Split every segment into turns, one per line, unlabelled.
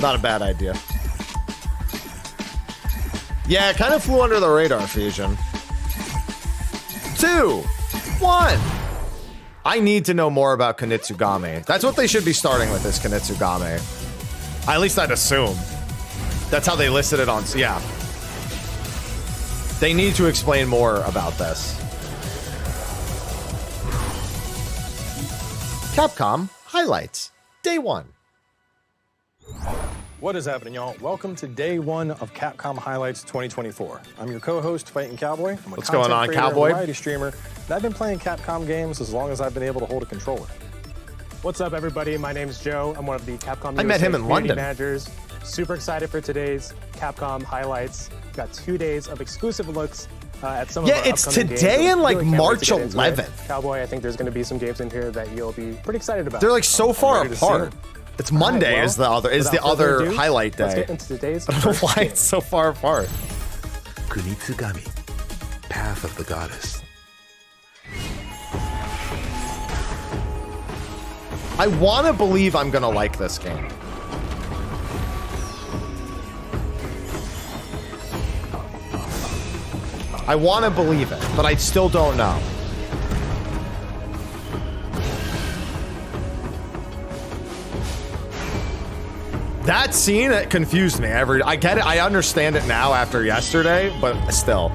Not a bad idea. Yeah, it kind of flew under the radar, Fusion. 2, 1. I need to know more about Kunitsu-Gami. That's what they should be starting with, is Kunitsu-Gami. At least I'd assume. That's how they listed it on... Yeah. They need to explain more about this. Capcom highlights. Day 1.
What is happening, y'all? Welcome to day 1 of Capcom Highlights 2024. I'm your co-host, Fighting Cowboy. I'm a
What's going on, Cowboy?
Variety streamer, and I've been playing Capcom games as long as I've been able to hold a controller.
What's up, everybody? My name's Joe. I'm one of the Capcom
I met him in London.
Managers. Super excited for today's Capcom Highlights. We've got 2 days of exclusive looks at some of our
it's
upcoming
today
games.
and like
Really can't wait
March
to get into it.
11th.
Cowboy, I think there's going to be some games in here that you'll be pretty excited about.
They're like so
I'm
far
ready to see
apart.
them.
It's Monday
All right,
is the other
without further ado,
highlight
Let's
day.
get into today's
I don't know
first
why
game.
it's so far apart.
Kunitsu-Gami, Path of the Goddess.
I want to believe I'm going to like this game. I want to believe it, but I still don't know. That scene, it confused me. I get it. I understand it now after yesterday, but still.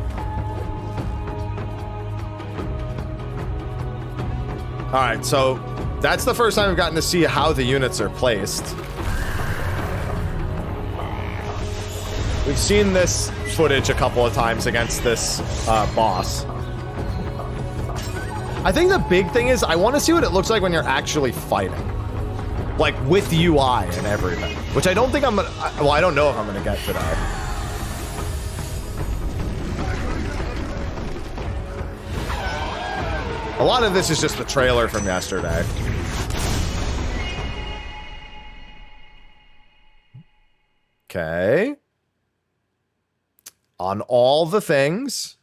All right, so that's the first time we've gotten to see how the units are placed. We've seen this footage a couple of times against this boss. I think the big thing is I want to see what it looks like when you're actually fighting. Like with UI and everything. Which I don't think I'm gonna... Well, I don't know if I'm gonna get today. A lot of this is just the trailer from yesterday. Okay. On all the things.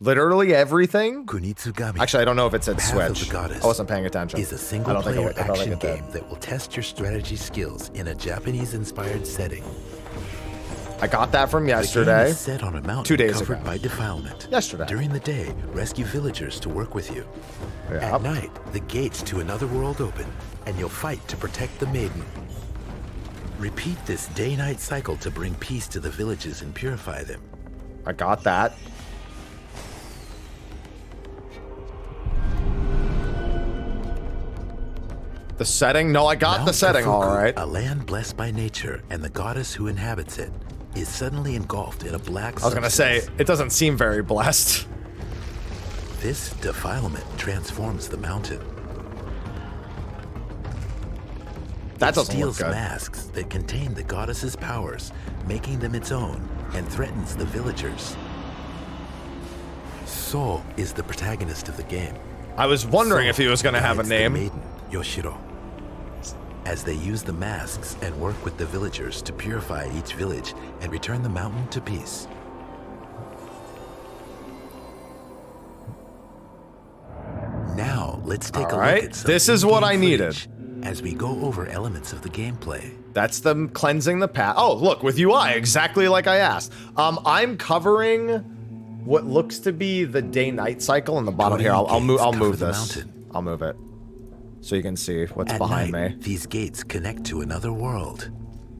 Literally everything.
Kunitsu-Gami.
Actually, I don't know if it said
Path of
Switch.
the Goddess
I wasn't paying attention.
Is a
I
single-player
don't think
action
it did.
game that will test your strategy skills in a Japanese-inspired setting.
I got that from
The game
yesterday.
is set on a mountain
2 days
covered
ago.
by defilement.
Yesterday.
During the day, rescue villagers to work with you.
Yep.
At night, the gates to another world open, and you'll fight to protect the maiden. Repeat this day-night cycle to bring peace to the villages and purify them.
I got that. The setting? No, I got
Mount
the setting,
Kafuku,
all right.
A land blessed by nature and the goddess who inhabits it, is suddenly engulfed in a black
I was gonna say,
substance.
it doesn't seem very blessed.
This defilement transforms the mountain.
That
It
doesn't look
steals
good.
masks that contain the goddess's powers, making them its own, and threatens the villagers. So is the protagonist of the game.
I was wondering
So
if he was gonna have a
guides the
name.
maiden, Yoshiro, as they use the masks and work with the villagers to purify each village and return the mountain to peace. Now, let's take a
All
look
right,
at some
this is what
in-game
I needed.
footage as we go over elements of the gameplay.
That's them cleansing the path. Oh, look, with UI, exactly like I asked. I'm covering what looks to be the day-night cycle in the bottom here. I'll move. I'll move
Cover the
this.
mountain.
I'll move it so you can see what's
At
behind
night,
me.
these gates connect to another world,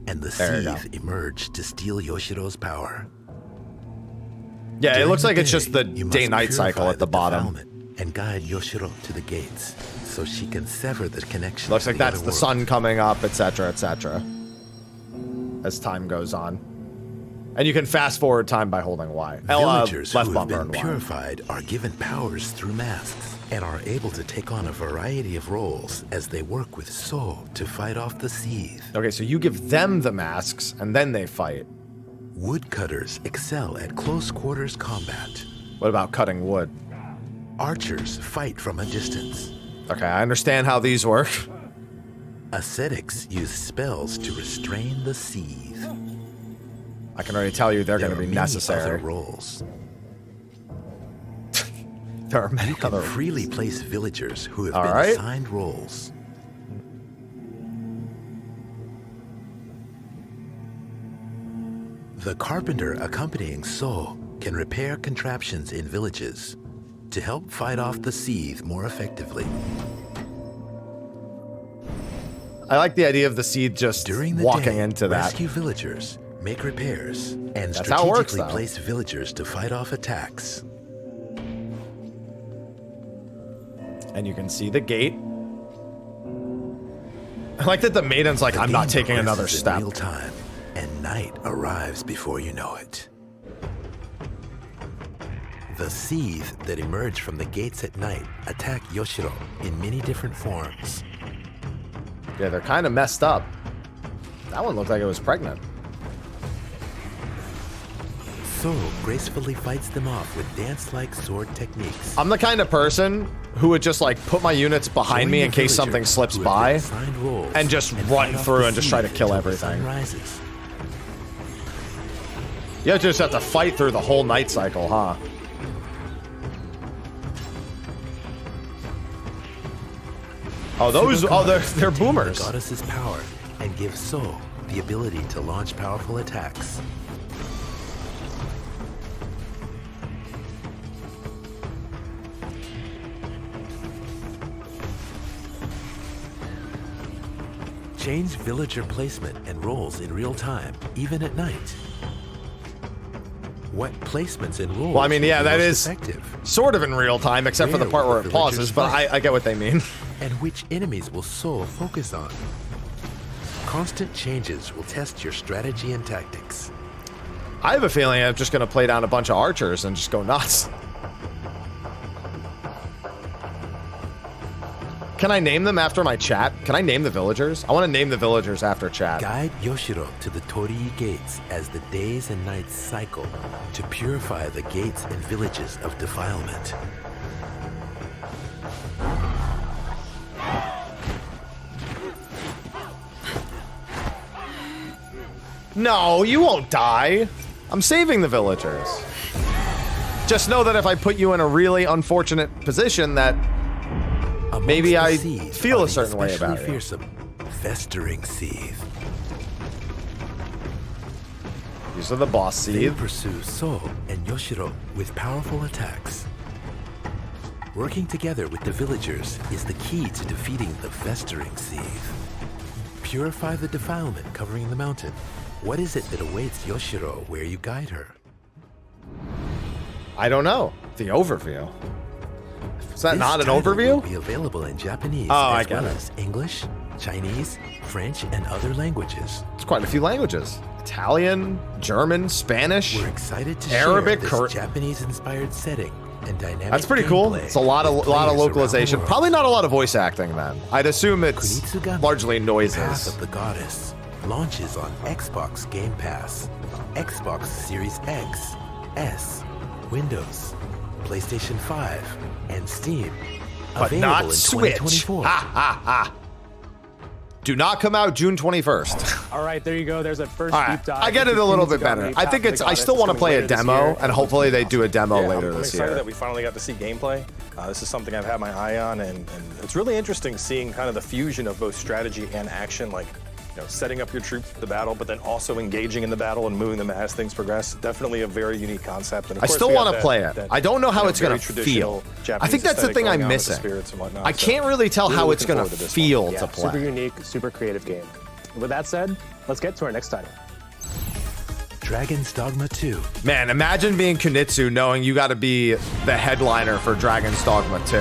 and the
There you go.
Seethe emerge to steal Yoshiro's power.
Yeah, it
During
looks
the
like it's
day,
just the
you must
day-night cycle
purify
at the bottom.
defilement and guide Yoshiro to the gates, so she can sever the connection.
Looks
to
like
the
that's
other
the
world.
sun coming up, etc., etc. As time goes on, and you can fast forward time by holding Y.
Villagers
Left
who have
bumper
been
and Y.
purified are given powers through masks and are able to take on a variety of roles as they work with So to fight off the Seethe.
Okay, so you give them the masks, and then they fight.
Woodcutters excel at close quarters combat.
What about cutting wood?
Archers fight from a distance.
Okay, I understand how these work.
Ascetics use spells to restrain the Seethe.
I can already tell you they're going to be
There are many
necessary.
other roles.
There are many
You can
other.
freely place villagers who have
All
been
right.
assigned roles. The carpenter accompanying So can repair contraptions in villages to help fight off the seethe more effectively.
I like the idea of the seed just
During the
walking
day,
into that.
rescue villagers, make repairs, and
That's how it works,
strategically
though.
place villagers to fight off attacks.
And you can see the gate. I like that the maiden's like, I'm not taking another step.
In real time, and night arrives before you know it. The seethe that emerge from the gates at night attack Yoshiro in many different forms.
Yeah, they're kind of messed up. That one looked like it was pregnant.
So gracefully fights them off with dance-like sword techniques.
I'm the kind of person who would just like put my units behind me in case something slips by and just run through and just try to kill everything. You just have to fight through the whole night cycle, huh? Oh, those, they're boomers.
The goddess's power and give So the ability to launch powerful attacks. Change villager placement and roles in real time, even at night. What placements and roles?
Well, I mean, yeah,
will be
that
most
is
effective?
sort of in real time, except for the part where it pauses, but I get what they mean.
And which enemies will So focus on? Constant changes will test your strategy and tactics.
I have a feeling I'm just going to play down a bunch of archers and just go nuts. Can I name them after my chat? Can I name the villagers? I want to name the villagers after chat.
Guide Yoshiro to the Torii gates as the days and nights cycle to purify the gates and villages of defilement.
No, you won't die. I'm saving the villagers. Just know that if I put you in a really unfortunate position that maybe I feel a certain way about it.
Fearsome, festering seethe.
These are the boss
They
seethe.
pursue So and Yoshiro with powerful attacks. Working together with the villagers is the key to defeating the festering seethe. Purify the defilement covering the mountain. What is it that awaits Yoshiro where you guide her?
I don't know. The overview. Is that
This
not an
title
overview?
will be available in Japanese
Oh, I
as
get
well
it.
as English, Chinese, French, and other languages.
It's quite a few languages. Italian, German, Spanish.
We're excited to
Arabic,
share this Japanese-inspired setting and dynamic.
That's pretty cool.
gameplay
It's a lot of
with players around the
localization.
world.
Probably not a lot of voice acting then. I'd assume it's
Kunitsu-Gami,
largely
Path
noises.
of the Goddess launches on Xbox Game Pass, Xbox Series X, S, Windows, PlayStation 5, and Steam.
But
Available
not
in
Switch.
2024.
Ha ha ha. Do not come out June 21st.
All right, there you go. There's a first
All right,
deep dive.
I get it
into
a little bit
Kunitsu-Gami,
better. I
Path
think
of
it's.
the
I still
Goddess,
want to
coming
play a
later this
demo,
year.
and hopefully they do a demo
Yeah,
later
I'm
this
excited
year.
that we finally got to see gameplay. This is something I've had my eye on, and it's really interesting seeing kind of the fusion of both strategy and action, like, you know, setting up your troops for the battle, but then also engaging in the battle and moving them as things progress. Definitely a very unique concept. And of
I
course,
still
we have
want to play it. I don't know how it's going
very
to
traditional
feel. I
Japanese
think that's the
aesthetic
thing
going
I'm
on with the
missing.
spirits and whatnot,
I
so
can't really tell
really
how it's
looking
going to
forward to this
feel
one.
to
Super
play.
unique, super creative game. With that said, let's get to our next title.
Dragon's Dogma 2.
Man, imagine being Kunitsu knowing you got to be the headliner for Dragon's Dogma 2.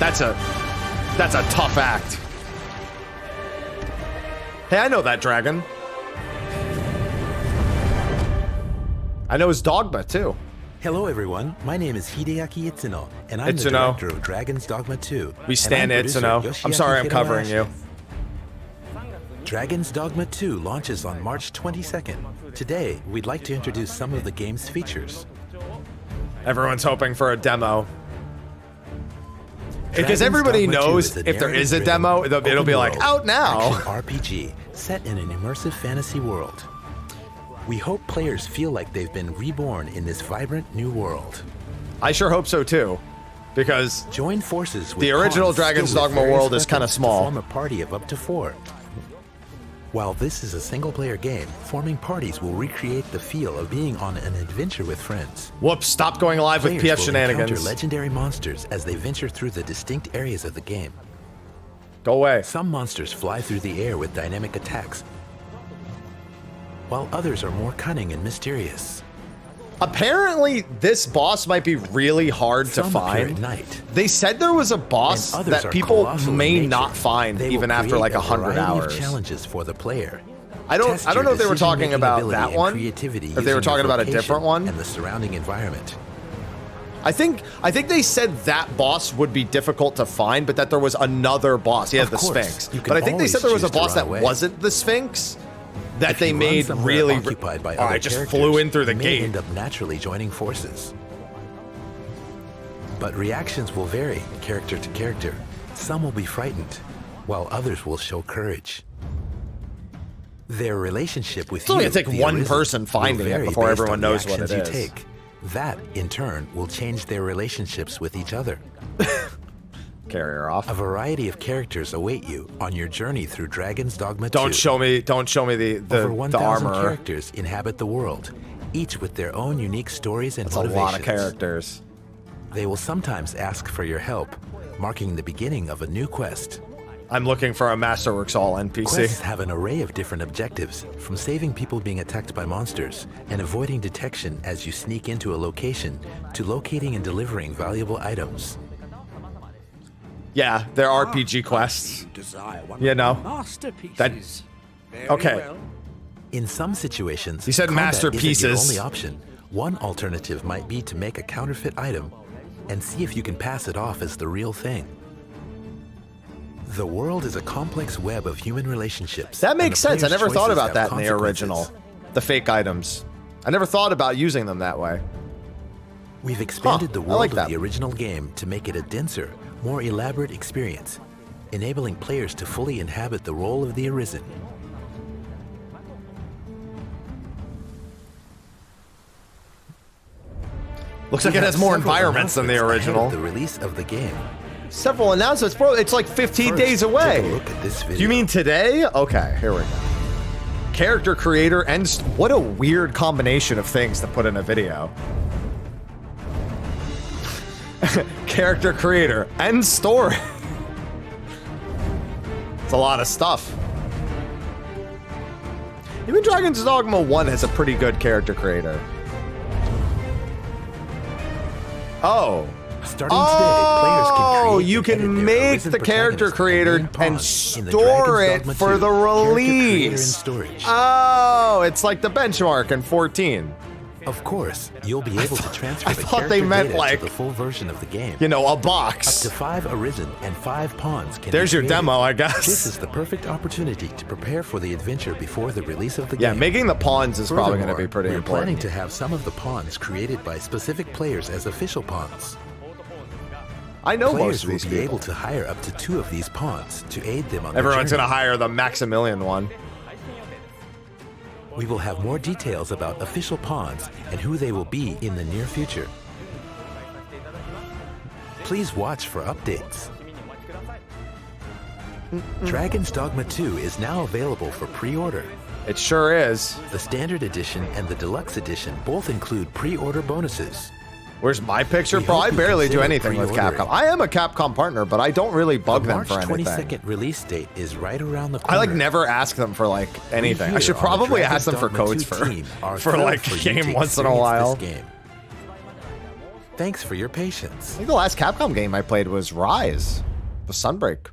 That's a tough act. Hey, I know that dragon. I know his Dogma too.
Hello, everyone. My name is Hideaki Itsuno, and I'm the
Itsuno.
director of Dragon's Dogma 2.
We stand
and I'm producer
Itsuno. I'm
Yoshiaki
sorry I'm covering
Hirohashi.
you.
Dragon's Dogma 2 launches on March 22nd. Today, we'd like to introduce some of the game's features.
Everyone's hoping for a demo. Because
Dragon's
everybody
Dogma 2
knows
is a
if there is a
narrative-driven,
demo, it'll be like,
open-world
out now.
action RPG set in an immersive fantasy world. We hope players feel like they've been reborn in this vibrant new world.
I sure hope so too. Because
Join forces with
The original
pawns
Dragon's
skilled with
Dogma
various
world is kinda
weapons to
small.
Form a party of up to 4. While this is a single-player game, forming parties will recreate the feel of being on an adventure with friends.
Whoops, stop going live with
Players
PF
will encounter
shenanigans.
legendary monsters as they venture through the distinct areas of the game.
Go away.
Some monsters fly through the air with dynamic attacks, while others are more cunning and mysterious.
Apparently, this boss might be really hard to
Some appear
find.
at night.
They said there was a boss
And others
that
are
people
colossal in
may
nature.
not find
They will
even after
create
like
a
100
variety of
hours.
challenges for the player.
I don't
Test
know
your
if they were talking
decision-making
about
ability
that
and
one,
creativity
or if they were
using
talking
your
about a
vocation
different one.
and the surrounding environment.
I think they said that boss would be difficult to find, but that there was another boss. Yeah,
Of
the
course,
Sphinx.
you can
But I think they said there was a
always choose
boss
to
that
run away.
wasn't the Sphinx that
If
they
you run
made
somewhere
really.
occupied by
Oh,
other
I just
characters,
flew in through the
you may
gate.
end up naturally joining forces. But reactions will vary character to character. Some will be frightened, while others will show courage. Their relationship with
It's only
you,
gonna take
the
one
Arisen,
person
will
finding it
vary
before
based
everyone
on the
knows what
actions
it
you
is.
take. That, in turn, will change their relationships with each other.
Carrier off.
A variety of characters await you on your journey through Dragon's Dogma 2.
Don't show me
Over
the
1,000
armor.
characters inhabit the world, each with their own unique stories and
It's a
motivations.
lot of characters.
They will sometimes ask for your help, marking the beginning of a new quest.
I'm looking for a Masterworks All NPC.
Quests have an array of different objectives, from saving people being attacked by monsters and avoiding detection as you sneak into a location, to locating and delivering valuable items.
Yeah, they're RPG quests. You know, that. Okay.
In some situations,
You said
combat isn't your
masterpieces.
only option. One alternative might be to make a counterfeit item and see if you can pass it off as the real thing. The world is a complex web of human relationships.
That
and
makes
the
sense. I
player's
never thought
choices
about
have
that in the original.
consequences.
The fake items. I never thought about using them that way.
We've expanded the
I
world
like
of
that.
the original game to make it a denser, more elaborate experience, enabling players to fully inhabit the role of the Arisen.
Looks like it has more
Several
environments than the
announcements ahead
original.
of the release of the game.
Several announcements, bro. It's like 15
First,
days
take
away.
a look at this
Do you
video.
mean today? Okay, here we go. Character creator and what a weird combination of things to put in a video. Character creator and story. It's a lot of stuff. Even Dragon's Dogma 1 has a pretty good character creator. Oh.
Starting today, players can create
You
and
can
edit their
make
Arisen
the character
protagonist
creator
main
and
pawn in the
store it
Dragon's Dogma
for
2
the
character creator and
release.
storage.
Oh, it's like the benchmark in 14.
Of course, you'll be able to transfer
I
the
thought
character
they meant,
data
like,
to the full version of the game.
You know, a
Up
box.
to 5 Arisen and 5 pawns can
There's
be
your
created.
demo, I
This
guess.
is the perfect opportunity to prepare for the adventure before the release of the
Yeah,
game.
making the pawns is probably going to be
Furthermore,
pretty
we're
important.
planning to have some of the pawns created by specific players as official pawns.
I know most
Players
of
will
these
be
people.
able to hire up to 2 of these pawns to aid them on
Everyone's
their
going to
journey.
hire the Maximilian one.
We will have more details about official pawns and who they will be in the near future. Please watch for updates. Dragon's Dogma 2 is now available for pre-order.
It sure is.
The Standard Edition and the Deluxe Edition both include pre-order bonuses.
Where's my picture?
We
Bro,
hope
I
you
barely do
consider
anything with
pre-ordering.
Capcom. I am a Capcom partner, but I don't really bug
The
them
March
for anything.
22nd release date is right around the corner.
I like never ask them for like anything. I
here
should
on the
probably
Dragon's
ask them for
Dogma 2
codes for
team are
for
thrilled
like
for
a
you
game
to
once in a
experience
while.
this game. Thanks for your patience.
I think the last Capcom game I played was Rise, the Sunbreak.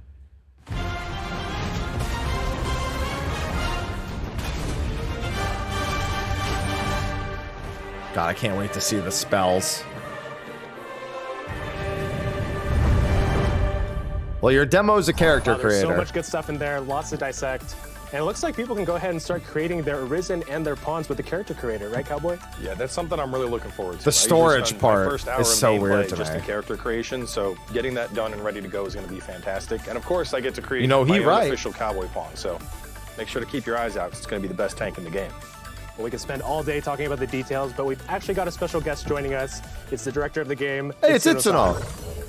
God, I can't wait to see the spells. Well, your demo's a character
Wow, there's
creator.
so much good stuff in there, lots to dissect. And it looks like people can go ahead and start creating their Arisen and their pawns with the character creator, right, Cowboy?
Yeah, that's something I'm really looking forward to.
The
I usually
storage
spend my
part
first hour
is
of
so
gameplay
weird to
just
me.
in character creation, so getting that done and ready to go is going to be fantastic. And of course, I get to create
You know,
my
he
own
right.
official cowboy pawn. So make sure to keep your eyes out. 'Cause it's going to be the best tank in the game.
Well, we could spend all day talking about the details, but we've actually got a special guest joining us. It's the director of the game.
Hey, it's
Itsuno-san.
Itsuno.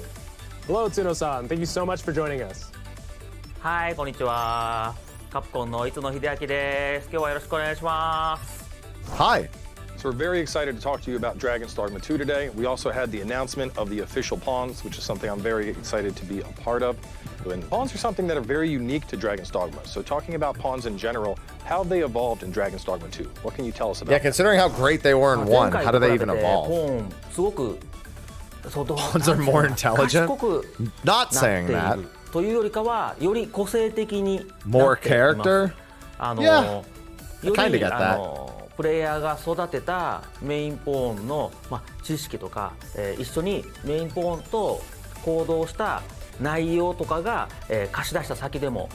Hello, Itsuno-san. Thank you so much for joining us.
はい、こんにちは。カプコンのいつの秀明です。今日はよろしくお願いします。
Hi.
So we're very excited to talk to you about Dragon's Dogma 2 today. We also had the announcement of the official pawns, which is something I'm very excited to be a part of. And pawns are something that are very unique to Dragon's Dogma. So talking about pawns in general, how have they evolved in Dragon's Dogma 2? What can you tell us about
Yeah, considering how great they were in 1, how do they even evolve?
ポーンすごく
Pawns are more intelligent?
賢く
Not
な
saying
ってい
that.
るというよりかはより個性的になっています。
More character?
あの
Yeah,
よ
I kinda
り
get that.
あのプレイヤーが育てたメインポーンの、知識とか、一緒にメインポーンと行動した内容とかが、貸し出した先でも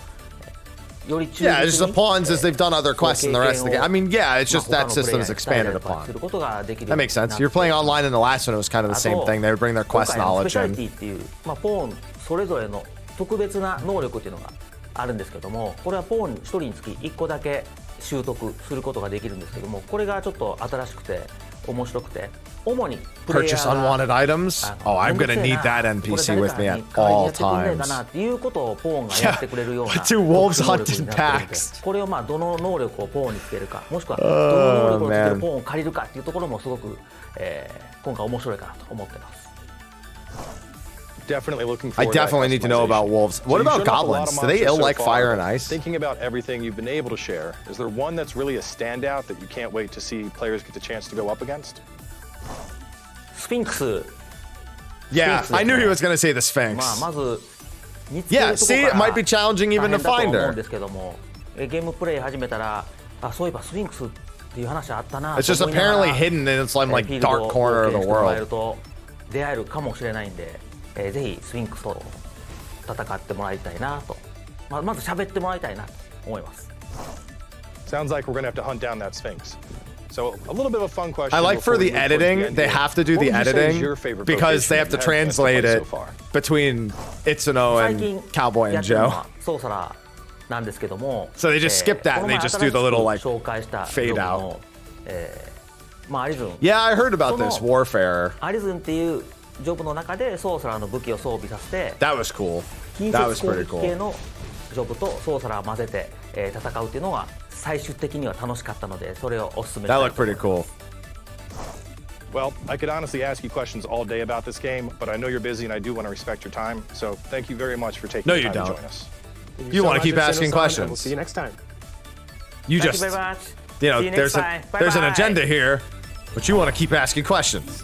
より忠実に
Yeah, it's just the pawns as they've done other quests in the rest of the game. I mean, yeah, it's just
他
that
のプレイヤ
system
ー
is
に伝えたり
expanded
とか
upon.
することができる
That
ように
makes sense.
なって
You're playing online in the last one, it was kind of the same thing. They would bring their
今
quest
回のスペ
knowledge
シャリテ
in.
ィっていう、ポーンそれぞれの特別な能力っていうのがあるんですけども、これはポーン1人につき1個だけ習得することができるんですけども、これがちょっと新しくて面白くて、主にプレイヤ
Purchase
ーが
unwanted items? Oh, I'm gonna need that NPC with me at all times.
っていうことをポーンがやってくれるような
Yeah, two wolves
特殊能力に
hunting
なってるので
packs.
これをどの能力をポーンにつけるか、もしくはどの能力をつけるポーンを借りるかっていうところもすごく、今回面白いかなと思ってます。
Definitely looking
I
forward to that
definitely need to know about
customization.
wolves.
So
What
you've
about
shown off a lot
goblins?
of
Do they
monsters
ill
so
like
far,
fire and
but
ice?
Thinking about everything you've been able to share, is there one that's really a standout that you can't wait to see players get the chance to go up against?
スフィンクス
Yeah,
Sphinx
I knew he
です
was
ね。
gonna say the Sphinx.
まず見つける
Yeah,
とこ
see,
ろ
it
から
might be challenging
大
even
変
to
だと
find
思うん
her.
ですけども、ゲームプレイ始めたら、そういえばスフィンクスっていう話あったな
It's just
と思いながら
apparently hidden in some like
フィールド
dark
を
corner of
冒険
the
してもらえ
world.
ると出会えるかもしれないんで、ぜひスフィンクスと戦ってもらいたいなと、まず喋ってもらいたいなと思います。
Sounds like we're going to have to hunt down that Sphinx. So a little bit of a fun question.
I like
before
for the
we move towards the
editing,
end
they
here.
have to do
What
the
would you say is
editing
your favorite
because they
vocation
have to
you've had a chance to play
translate it
so far?
between Itsuno
最
and
近
Cowboy
や
and
ってるの
Joe.
はソーサラーなんですけども、
So they just skip that and they just do the little like
紹介した
fade
ジョブ
out.
の、アリズン
Yeah, I heard about
その
this warfare.
アリズンっていうジョブの中でソーサラーの武器を装備させて
That was cool.
近
That
接
was
攻
pretty
撃
cool.
系のジョブとソーサラーを混ぜて、戦うっていうのが最終的には楽しかったので、それをおすすめした
That
い
looked
と思い
pretty
ます。
cool.
Well, I could honestly ask you questions all day about this game, but I know you're busy and I do want to respect your time. So thank you very much for taking
No,
the
you
time to
don't.
join us.
Thank
You
so
wanna
much,
keep
Sino-san,
asking
and We'll
questions.
see you next time.
You
Thank
just,
you very much.
you know,
See you
there's
next time.
there's an
Bye-bye.
agenda here, but you want to keep asking questions.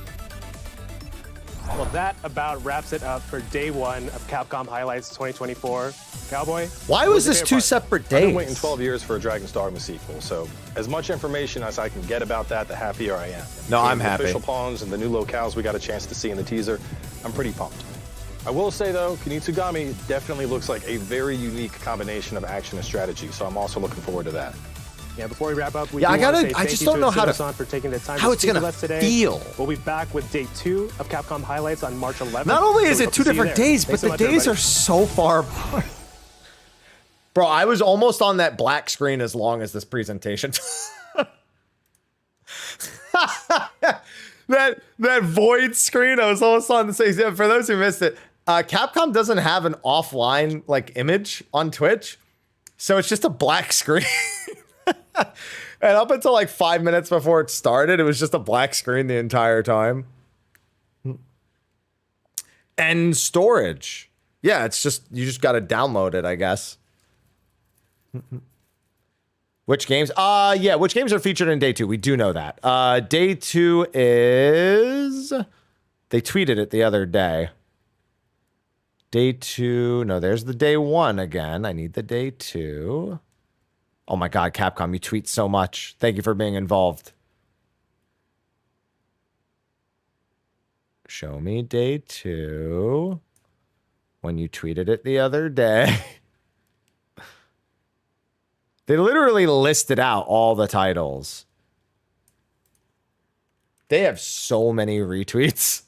Well, that about wraps it up for day one of Capcom Highlights 2024. Cowboy?
Why
what
was
your
this
favorite
two
part?
separate
I've been waiting
days?
12 years for a Dragon's Dogma sequel, so as much information as I can get about that, the happier I am.
No, I'm
The
happy.
Official pawns and the new locales we got a chance to see in the teaser, I'm pretty pumped. I will say though, Kunitsu-Gami definitely looks like a very unique combination of action and strategy, so I'm also looking forward to that.
Yeah, before we wrap up, we
Yeah,
do
I gotta-
want to say
I
thank
just
you
don't know how to-
Sino-san for taking the time
how
to
it's
speak
gonna
with us today.
feel.
We'll be back with day 2 of Capcom Highlights on March 11th.
Not only is
So we
it
hope to
two
see you
different
there.
days,
Thanks
but
so
the
much,
days
everybody.
are so far apart. Bro, I was almost on that black screen as long as this presentation. that void screen, I was almost on the same. Yeah, for those who missed it, Capcom doesn't have an offline like image on Twitch, so it's just a black screen. And up until like 5 minutes before it started, it was just a black screen the entire time. And storage. Yeah, it's just, you just got to download it, I guess. Which games? Yeah, which games are featured in day 2? We do know that. Day 2 is, they tweeted it the other day. Day 2, no, there's the day 1 again. I need the day 2. Oh my God, Capcom, you tweet so much. Thank you for being involved. Show me day 2. When you tweeted it the other day. They literally listed out all the titles. They have so many retweets.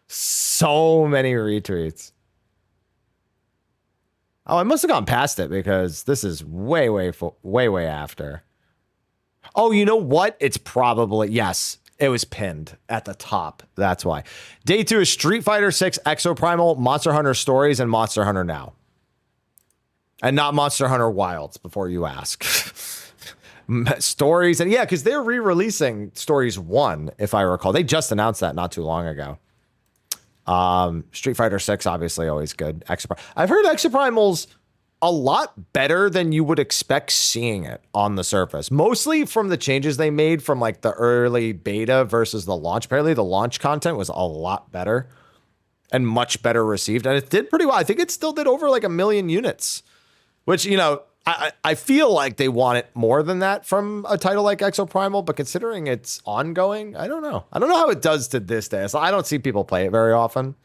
So many retweets. Oh, I must have gone past it because this is way after. Oh, you know what? It's probably, yes, it was pinned at the top. That's why. Day 2 is Street Fighter 6 Exoprimal, Monster Hunter Stories, and Monster Hunter Now. And not Monster Hunter Wilds, before you ask. Stories, and yeah, because they're re-releasing Stories 1, if I recall. They just announced that not too long ago. Street Fighter 6, obviously, always good. I've heard Exoprimal's a lot better than you would expect seeing it on the surface. Mostly from the changes they made from like the early beta versus the launch. Apparently, the launch content was a lot better and much better received. And it did pretty well. I think it still did over like 1 million units, which, you know, I feel like they want it more than that from a title like Exoprimal, but considering it's ongoing, I don't know. I don't know how it does to this day. So I don't see people play it very often.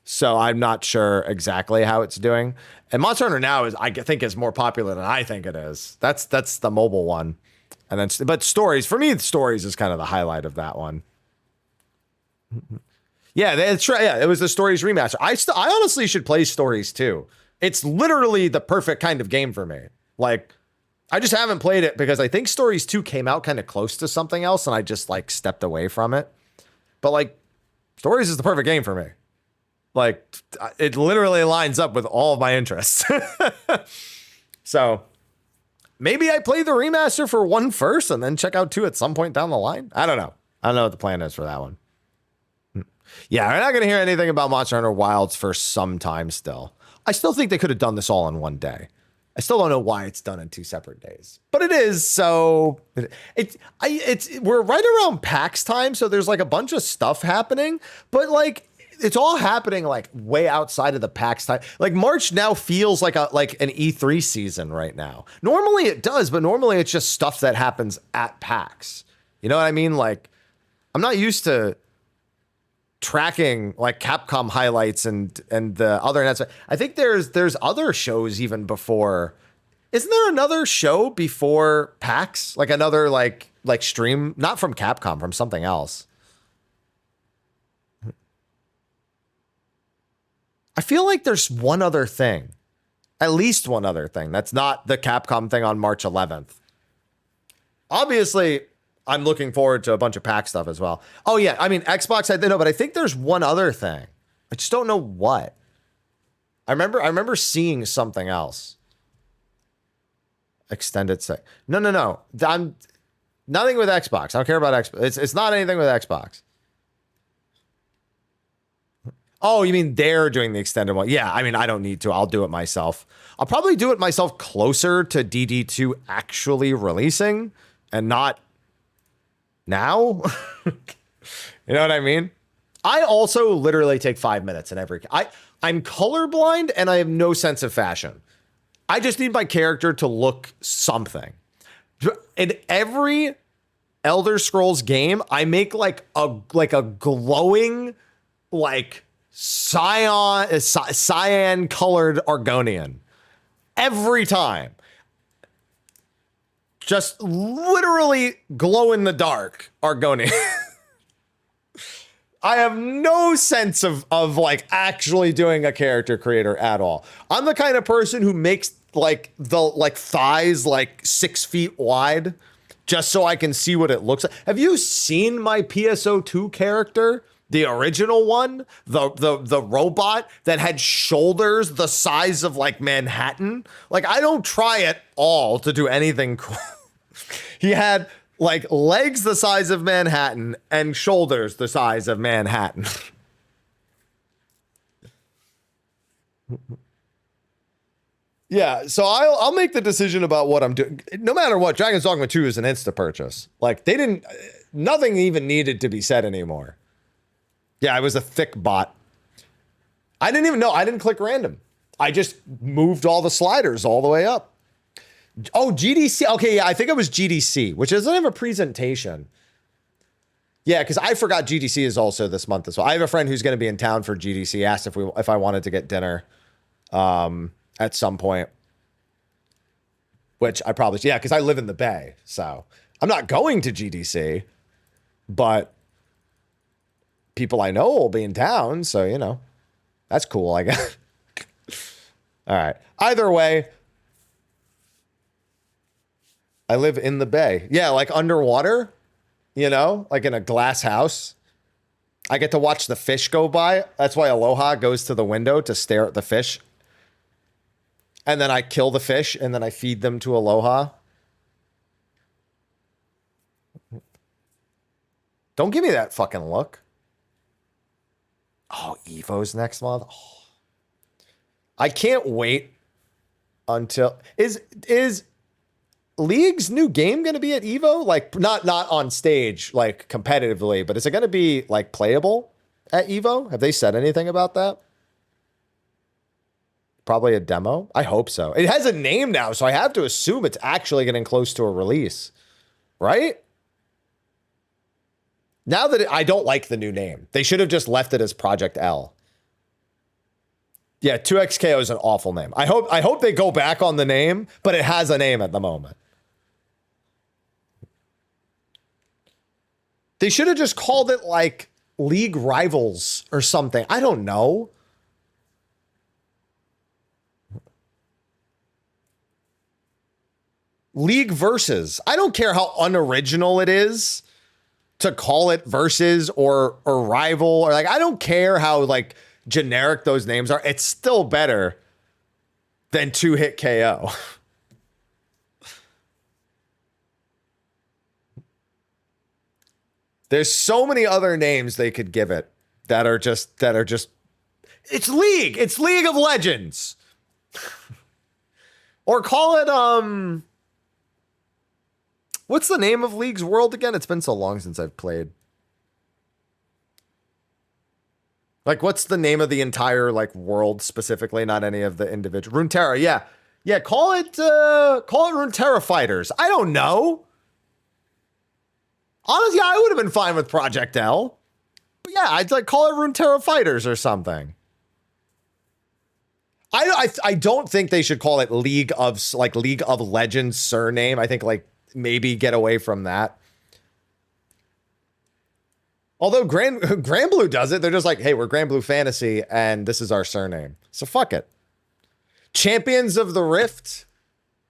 So I'm not sure exactly how it's doing. And Monster Hunter Now I think is more popular than I think it is. That's the mobile one. And then, but Stories, for me, Stories is kind of the highlight of that one. Yeah, that's right. Yeah, it was the Stories remaster. I honestly should play Stories too. It's literally the perfect kind of game for me. Like, I just haven't played it because I think Stories 2 came out kind of close to something else and I just like stepped away from it. But like, Stories is the perfect game for me. Like, it literally lines up with all of my interests. So maybe I play the remaster for 1 first and then check out 2 at some point down the line. I don't know. I don't know what the plan is for that one. Yeah, we're not going to hear anything about Monster Hunter Wilds for some time still. I still think they could have done this all in one day. I still don't know why it's done in 2 separate days, but it is. So we're right around PAX time. So there's like a bunch of stuff happening, but like it's all happening like way outside of the PAX time. Like March now feels like an E3 season right now. Normally it does, but normally it's just stuff that happens at PAX. You know what I mean? Like I'm not used to tracking like Capcom highlights and the other nets. I think there's other shows even before. Isn't there another show before PAX? Like another like stream, not from Capcom, from something else. I feel like there's one other thing. At least one other thing. That's not the Capcom thing on March 11th. Obviously, I'm looking forward to a bunch of PAX stuff as well. Oh, yeah. I mean, Xbox, I know, but I think there's one other thing. I just don't know what. I remember seeing something else. Extended set. No. I'm nothing with Xbox. I don't care about Xbox. It's not anything with Xbox. Oh, you mean they're doing the extended one? Yeah, I mean, I don't need to. I'll do it myself. I'll probably do it myself closer to DD2 actually releasing and not now. You know what I mean? I also literally take 5 minutes in every. I'm colorblind and I have no sense of fashion. I just need my character to look something. In every Elder Scrolls game, I make like a glowing, like cyan colored Argonian every time. Just literally glow in the dark Argonian. I have no sense of like actually doing a character creator at all. I'm the kind of person who makes like the thighs like 6 feet wide just so I can see what it looks like. Have you seen my PSO2 character? The original one, the robot that had shoulders the size of like Manhattan. Like I don't try at all to do anything cool. He had like legs the size of Manhattan and shoulders the size of Manhattan. Yeah, so I'll make the decision about what I'm doing. No matter what, Dragon's Dogma 2 is an insta purchase. Like nothing even needed to be said anymore. Yeah, it was a thick bot. I didn't even know. I didn't click random. I just moved all the sliders all the way up. Oh, GDC. Okay, yeah, I think it was GDC, which doesn't have a presentation. Yeah, because I forgot GDC is also this month as well. I have a friend who's going to be in town for GDC. Asked if I wanted to get dinner at some point, which I probably, yeah, because I live in the Bay, so I'm not going to GDC, but people I know will be in town, so you know, that's cool, I guess. All right. Either way, I live in the Bay. Yeah, like underwater, you know, like in a glass house. I get to watch the fish go by. That's why Aloha goes to the window to stare at the fish. And then I kill the fish and then I feed them to Aloha. Don't give me that fucking look. Oh, Evo's next month. Oh. I can't wait until is League's new game going to be at Evo? Like not on stage like competitively, but is it going to be like playable at Evo? Have they said anything about that? Probably a demo. I hope so. It has a name now, so I have to assume it's actually getting close to a release, right? Now that I don't like the new name, they should have just left it as Project L. Yeah, 2XKO is an awful name. I hope they go back on the name, but it has a name at the moment. They should have just called it like League Rivals or something. I don't know. League Versus. I don't care how unoriginal it is to call it Versus or Rival or like, I don't care how like generic those names are. It's still better than 2-hit KO. There's so many other names they could give it that are just it's League. It's League of Legends. Or call it what's the name of League's world again? It's been so long since I've played. Like, what's the name of the entire like world specifically? Not any of the individual. Runeterra, yeah, yeah. Call it Runeterra Fighters. I don't know. Honestly, I would have been fine with Project L. But yeah, I'd like call it Runeterra Fighters or something. I don't think they should call it League of Legends surname. I think like maybe get away from that. Although Grand Blue does it, they're just like, hey, we're Grand Blue Fantasy, and this is our surname. So fuck it. Champions of the Rift.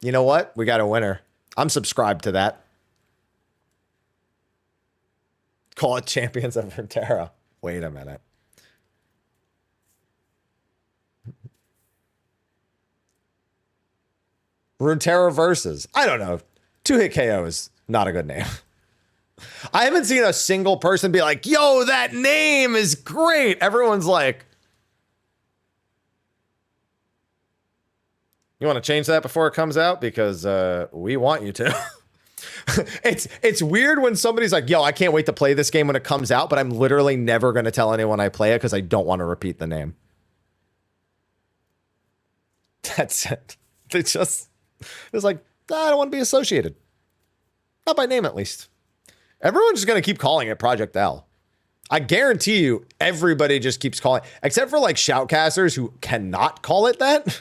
You know what? We got a winner. I'm subscribed to that. Call it Champions of Runeterra. Wait a minute. Runeterra Versus. I don't know. 2-hit KO is not a good name. I haven't seen a single person be like, yo, that name is great. Everyone's like, you want to change that before it comes out? Because we want you to. It's weird when somebody's like, yo, I can't wait to play this game when it comes out, but I'm literally never going to tell anyone I play it because I don't want to repeat the name. That's it. It's like, I don't want to be associated. Not by name, at least. Everyone's just going to keep calling it Project L. I guarantee you everybody just keeps calling, except for like shoutcasters who cannot call it that.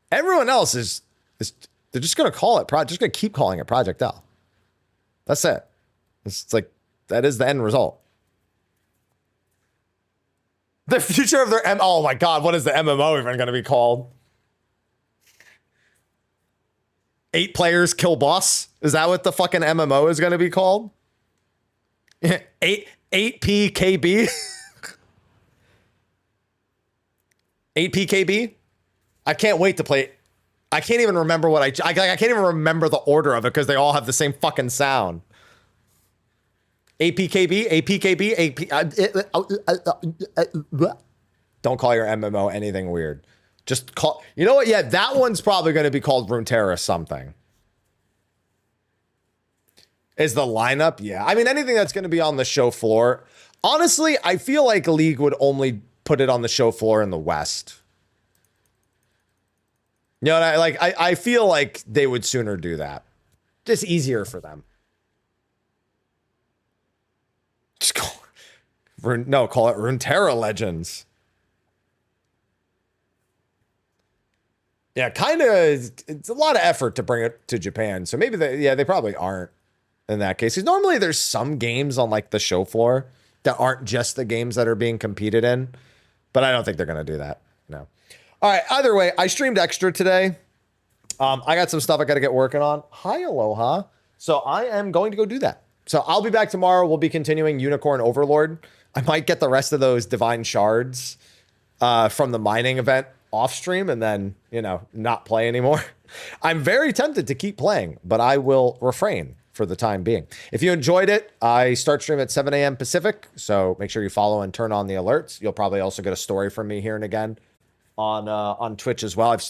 Everyone else is they're just going to call it, just going to keep calling it Project L. That's it. It's like, that is the end result. The future of their, oh my God, what is the MMO even going to be called? 8 players kill boss? Is that what the fucking MMO is going to be called? 8PKB? 8PKB? I can't wait to play. I can't even remember what I can't even remember the order of it because they all have the same fucking sound. APKB, APKB, AP. Don't call your MMO anything weird. Just call, you know what? Yeah, that one's probably going to be called Runeterra something. Is the lineup? Yeah. I mean, anything that's going to be on the show floor. Honestly, I feel like League would only put it on the show floor in the West. You know, I feel like they would sooner do that. Just easier for them. Just call it Runeterra Legends. Yeah, kind of. It's a lot of effort to bring it to Japan. So maybe they probably aren't in that case. Because normally there's some games on like the show floor that aren't just the games that are being competed in. But I don't think they're going to do that. No. All right. Either way, I streamed extra today. I got some stuff I got to get working on. Hi, Aloha. So I am going to go do that. So I'll be back tomorrow. We'll be continuing Unicorn Overlord. I might get the rest of those Divine Shards from the mining event off stream and then, you know, not play anymore. I'm very tempted to keep playing, but I will refrain for the time being. If you enjoyed it, I start stream at 7 a.m. Pacific, so make sure you follow and turn on the alerts. You'll probably also get a story from me here and again on Twitch as well. I've started